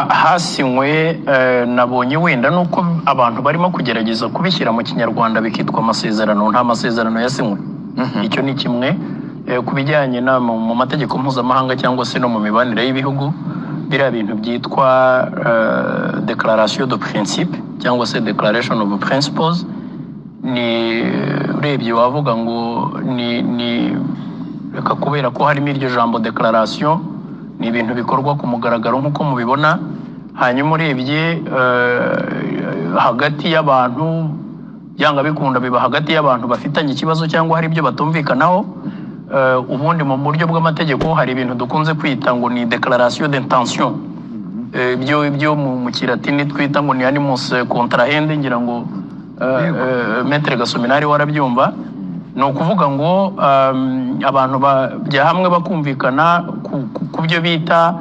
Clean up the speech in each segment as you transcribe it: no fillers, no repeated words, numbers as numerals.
hasinywe nabonye wenda nuko abantu barimo kugerageza kubishyira mu kinyarwanda bikitwa amasezerano, nta masezerano yasinywe. Icyo ni kimwe. Ku bijyanye mu mategeko mpuzamahanga cyangwa se no mu mibanire y'ibihugu, biriya bintu byitwa declaration de principe cyangwa se declaration of principles, ni urebye wavuga ngo ni reka kubera ko harimo iryo jambo declaration, ni ibintu bikorwa ku mugaragaro nk'uko mubibona. Hanyuma urebye hagati y'abantu byanga bikunda biba hagati y'abantu bafitanye ikibazo cyangwa hari ibyo batumvikanaho. Ubundi mu buryo bw'amategeko hari ibintu dukunze kwita ngo ni declaration d'intention, ibyo mu kilatini twita ngo ni animus contrahende, ngira ngo Maître Gasominari warabyumva. Ni ukuvuga ngo abantu bajya hamwe bakumvikana ku byo bita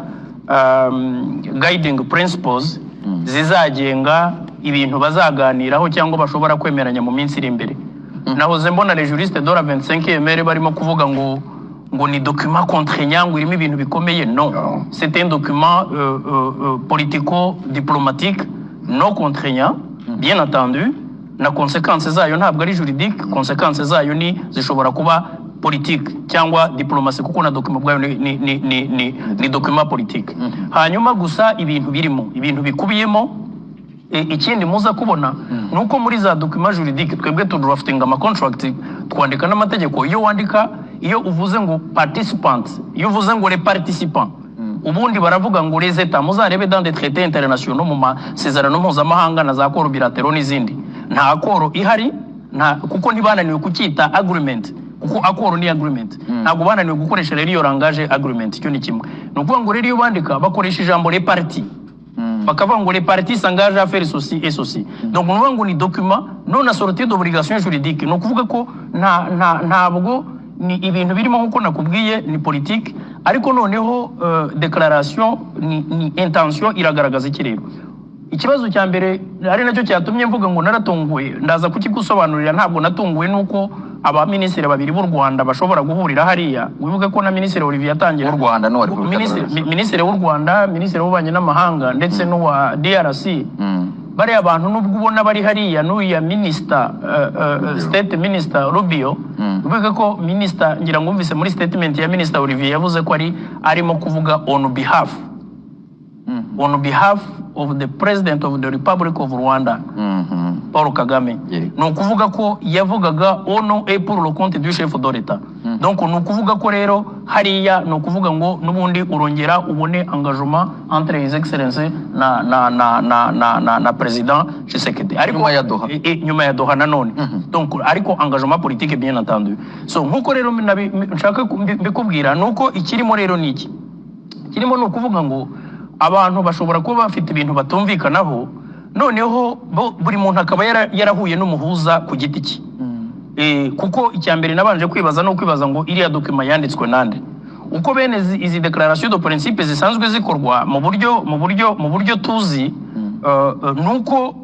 guiding principles zizagenga ibintu bazaganiraho cyangwa bashobora kwemeranya mu minsi iri imbere. Nahoze mbona les juristes de la 25e barimo kuvuga ngo ni document contraignant, ngo irimo ibintu bikomeye. Non, c'est un document politico-diplomatique non contraignant, bien entendu. Na conséquences zayo ntabwo ari juridique, conséquences zayo ni zishobora kuba politique cyangwa diplomasi, kuko na document bwayo ni document politique. Hanyuma gusa ibintu birimo, ibintu bikubiyemo. Ikindi muza kubona nuko muri za document juridique twebwe drafting ama contract, twandika n'amategeko. Iyo uvuze ngo participants, iyo uvuze ngo les participants, ubundi baravuga ngo les états, muzarebe dans des traités internationaux, mu masezerano mpuzamahanga na za accords bilatéraux n'izindi. Nta accord ihari, kuko ntibananiwe kucyita agreement, kuko accord ni agreement. Ntabwo bananiwe gukoresha rero iyo langage agreement. Icyo ni kimwe. Ni ukuvuga ngo rero iyo bandika bakoresha ijambo les parties, bakavuga ngo les parties s'engagent à faire ceci et ceci. Donc ni ukuvuga ngo ni document non assorti d'obligation juridique. Ni ukuvuga ko ntabwo ni ibintu birimo nk'uko nakubwiye, ni politique, ariko noneho declaration ni intention iragaragaza iki rero. Ikibazo cya mbere ari nacyo cyatumye mvuga ngo naratunguwe, ndaza kukigusobanurira. Ntabwo natunguwe nuko aba ministre babiri b'u Rwanda bashobora guhurira hariya. Wibuke ko na ministre Olivier yatangira u Rwanda no ministre w'u Rwanda, ministre w'ububanyi n'amahanga ndetse n'uwa DRC. Bari abantu nubwo ubona bari hariya, n'uya minister state minister Rubio. Wibuke ko minister, ngira ngo umvise muri statement ya minister Olivier yavuze ko arimo kuvuga on behalf of the President of the Republic of Rwanda, Paul Kagame. Ni ukuvuga ko yavugaga ono pour le compte du chef de l'État. Donc ni ukuvuga ko rero hariya ni ukuvuga ngo n'ubundi urongera ubone engagement entre his excellences na president Tshisekedi, ariko nyuma ya Doha nanone. Donc ariko engagement politique bien entendu. So nkuko rero nshaka mbikubwira nuko ikirimo rero niki kirimo, ni ukuvuga ngo abantu bashobora kuba bafite ibintu batumvikanaho, noneho buri muntu akaba yarahuye n'umuhuza ku giti cye. Kuko icyambere nabanje kwibaza no kwibaza ngo iriya document yanditswe nande. Uko bene izi declaration de principe zisanzwe zikorwa mu buryo tuzi, nuko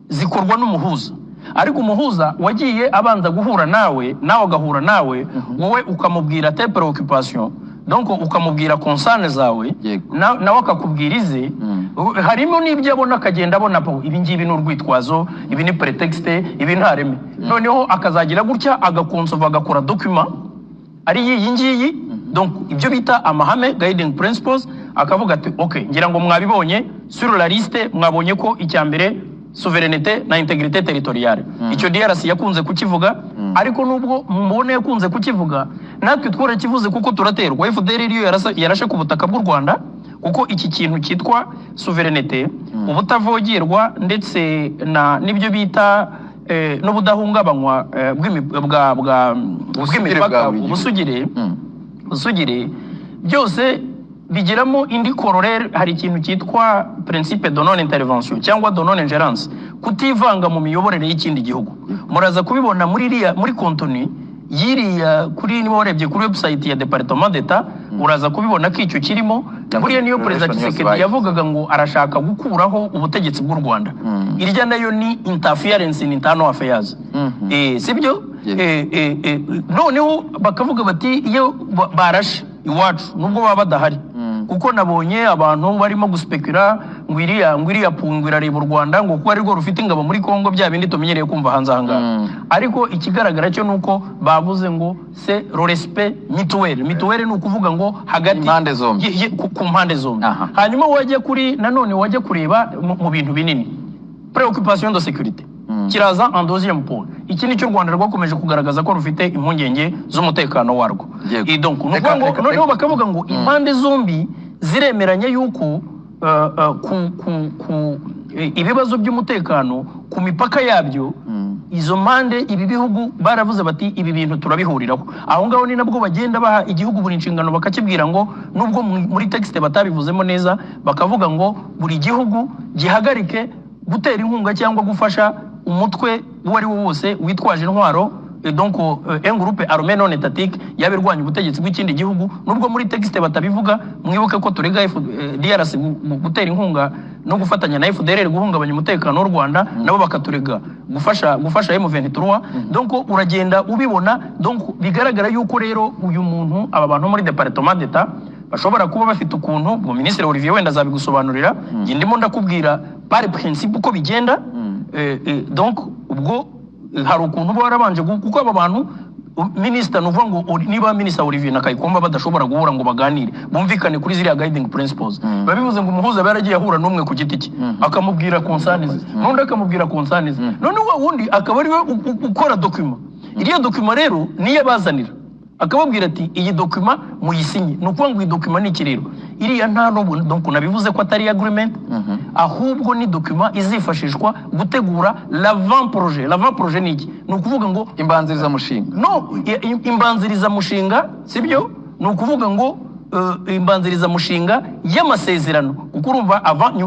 zikorwa n'umuhuza. Ariko umuhuza wagiye abanza guhura nawe agahura nawe, wowe ukamubwira tes préoccupations, donc ukamubwira concerne zawe, nawe akakubwira ize. Harimo n'ibyo abona akagenda abona po ibi ngibi n'urwitwazo, ibi ni pretexte, ibi ntareme. Noneho akazagira gutya agakonsova agakora document ari iyi ngiyi. Donc ibyo bita amahame guiding principles, akavuga ati okay, ngira ngo mwabibonye sur la liste, mwabonye ko icyambere souveraineté na intégrité territoriale. Icyo DRC yakunze kukivuga, ariko nubwo mubone yakunze kukivuga, natwe twora kivuze kuko turaterwa. FDR iriyo yarashe ku butaka bw'u Rwanda, kuko iki kintu cyitwa souveraineté, ubutavogerwa ndetse n'ibyo bita n'ubudahungabanywa bw'imipaka, ubusugire byose bigiramo indi corollaire. Hari ikintu cyitwa principe de non intervention cyangwa de non ingérence, kutivanga mu miyoborere y'ikindi gihugu. Muraza kubibona muri contenu yiriya kuri niba warebye kuri website ya Departement d'Etat, uraza kubibona ko icyo kirimo. Buriya niyo President Tshisekedi yavugaga ngo arashaka gukuraho ubutegetsi bw'u Rwanda. Irya nayo ni interference in internal affairs. Sibyo? Noneho bakavuga bati iyo barashe iwacu nubwo baba badahari, kuko nabonye abantu barimo guspekura ngwiriya pungwira reba u Rwanda ngo kuko ari rwo rufite ingabo muri Kongo bya bindi tumenyereye kumva hanze ahangaha ariko ikigaragara cyo nuko bavuze ngo c'est le respect mutuel ni ukuvuga ngo hagati impande zombi ku mpande zombi hanyuma wajya kuri nanone wajya kureba mu bintu binini préoccupation de sécurité kiraza en deuxième point iki ni cyo Rwanda rwakomeje kugaragaza ko rufite impungenge z'umutekano warwo donc noneho bakavuga ngo impande zombi ziremeranya yuko ibibazo by'umutekano ku mipaka yabyo izo mpande ibi bihugu baravuze bati ibi bintu turabihuriraho aho ngaho ni nabwo bagenda baha igihugu buri nshingano bakakibwira ngo nubwo muri texte batabivuzemo neza bakavuga ngo buri gihugu gihagarike gutera inkunga cyangwa gufasha umutwe uwo ari wo wose witwaje intwaro donc un groupe armé non étatique yabirwanya ubutegetsi bw'ikindi gihugu nubwo muri texte batabivuga mwibuke ko turega DRC gutera inkunga no gufatanya na FDLR guhungabanya umutekano w'u Rwanda nabo bakaturega gufasha M23 donc uragenda ubibona donc bigaragara yuko rero uyu muntu aba bantu muri département d'état bashobora kuba bafite ukuntu mu ministre Olivier wenda azabigusobanurira ndimo ndakubwira par principe uko bigenda donc ubwo hari ukuntu barabanje kuko aba bantu minister nuvuga ngo niba minister Olivier na Kayikomba badashobora guhura ngo baganire bumvikane kuri ziriya guiding principles babivuze ngo umuhuza baragiye ahura n'umwe ku giti cye akamubwira concerns n'undi akamubwira concerns none wundi akaba ari we ukora document iriya document rero niyo bazanira akababwira ati iyi document muyisinye nuko ngo iyi document ni kirero iriya nta no donc nabivuze ko atari agreement ahubwo ni document izifashishwa gutegura l'avant projet niki nukuvuga ngo imbanziriza mushinga imbanziriza mushinga sibyo nukuvuga ngo imbanziriza mushinga y'amasezerano kuko urumva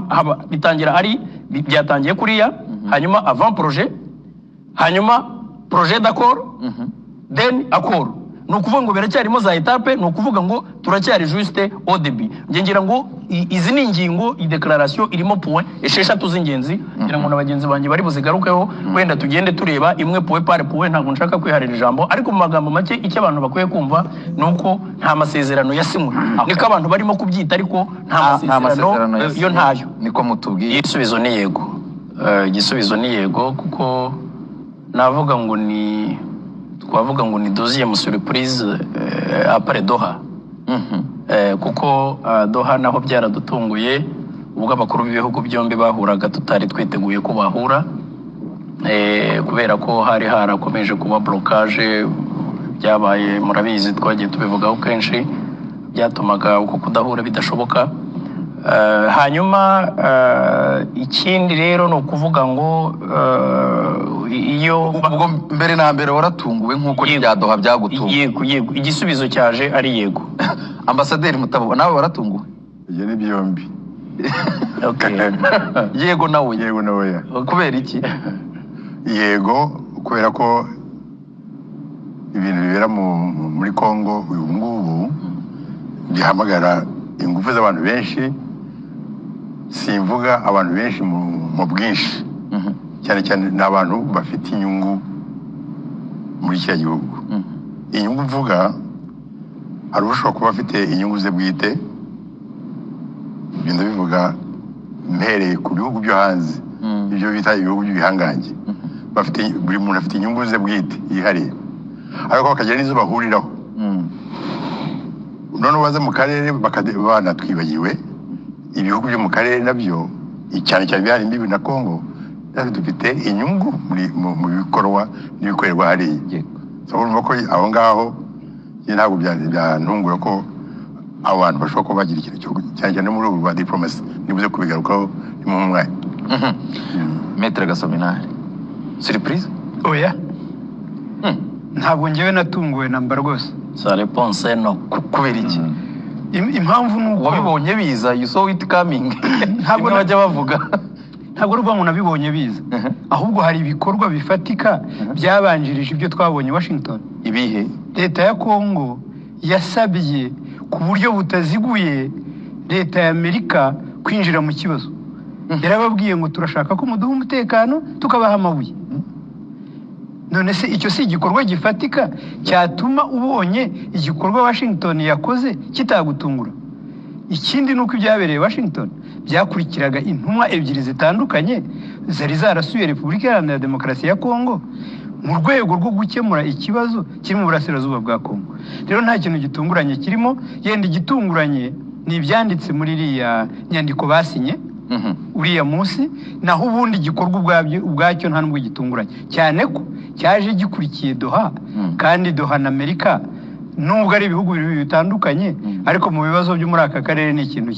haba bitangira ari byatangiye kuriya hanyuma avant projet hanyuma projet d'accord then accord nukuvuga ngo biracyarimo za etape nukuvuga ngo turacyari juste au début ngira ngo izi ni ingingo i declaration irimo point esheshatu z'ingenzi ngira ngo nabagenzi banje bari buzigarukeho wenda tugende tureba imwe point par point ntabwo nshaka kwiharira ijambo ariko mu magambo make icyo abantu bakwiye kumva nuko nta masezerano yasimwe niko abantu barimo kubyita ariko nta masezerano yo ntayo niko mutubwiye igisubizo ni yego igisubizo ni yego kuko navuga ngo ni twavuga ngo ni deuxième surprise après Doha kuko Doha naho byaradutunguye ubwo abakuru b'ibihugu byombi bahuraga tutari twiteguye ko bahura kubera ko hari harakomeje kuba blocage byabaye murabizi twagiye tubivugaho kenshi byatumaga uko kudahura bidashoboka hanyuma ikindi rero no kuvuga ngo iyo ubwo mbere na mbere waratunguwe nkuko byadoha byagutunguye yego igisubizo cyaje ari yego ambasaderi Mutabo nawe waratunguwe iyo ni byombi yego nawe kubera iki yego kubera ko ibintu bibera muri Kongo uyu ngubu bihamagara ingufu z'abantu benshi simvuga abantu benshi mu bwinshi cyane cyane n'abantu bafite inyungu muri cya gihugu inyungu mvuga hari ushobora kuba afite inyungu ze bwite ibyo bivuga mpereye ku bihugu byo hanze ibyo bita ibihugu by'ibihangange buri muntu afite inyungu ze bwite yihariye ariko bakagira n'izo bahuriraho none baza mu karere banatwibagiwe ibihugu byo mu karere nabyo cyane cyane bihari imbibi na Kongo dufite inyungu mu bikorwa n'ibikorerwa hariya urumva ko aho ngaho ntabwo byantunguye ko abantu bashobora kuba bagira ikintu cyane cyane muri ubu rwa diplomasi nibuze kubigarukaho ni mu mwanya Maître Gasominari surprise oya ntabwo njyewe natunguwe namba rwose sa réponse no kubera iki impamvu nuko wabibonye biza you saw it coming ntabwo bajya bavuga ntabwo ruvuga ngo nabibonye biza ahubwo hari ibikorwa bifatika byabanjirije ibyo twabonye Washington ibihe leta ya Kongo yasabye ku buryo butaziguye leta ya Amerika kwinjira mu kibazo yarababwiye ngo turashaka ko muduha umutekano tukabaha amabuye none se icyo si igikorwa gifatika cyatuma ubonye igikorwa Washington yakoze kitagutungura ikindi nuko ibyabereye Washington byakurikiraga intumwa ebyiri zitandukanye zari zarasuye Repubulika Iharanira Demokarasi ya Kongo mu rwego rwo gukemura ikibazo kiri mu burasirazuba bwa Kongo. Rero nta kintu gitunguranye kirimo, yenda igitunguranye ni ibyanditse muri iriya nyandiko basinye uriya munsi, naho ubundi gikorwa ubwacyo nta nubwo gitunguranye, cyane ko cyaje gikurikiye Doha, kandi Doha na Amerika nubwo ari ibihugu bibiri bitandukanye, ariko mu bibazo byo muri aka karere ni ikintu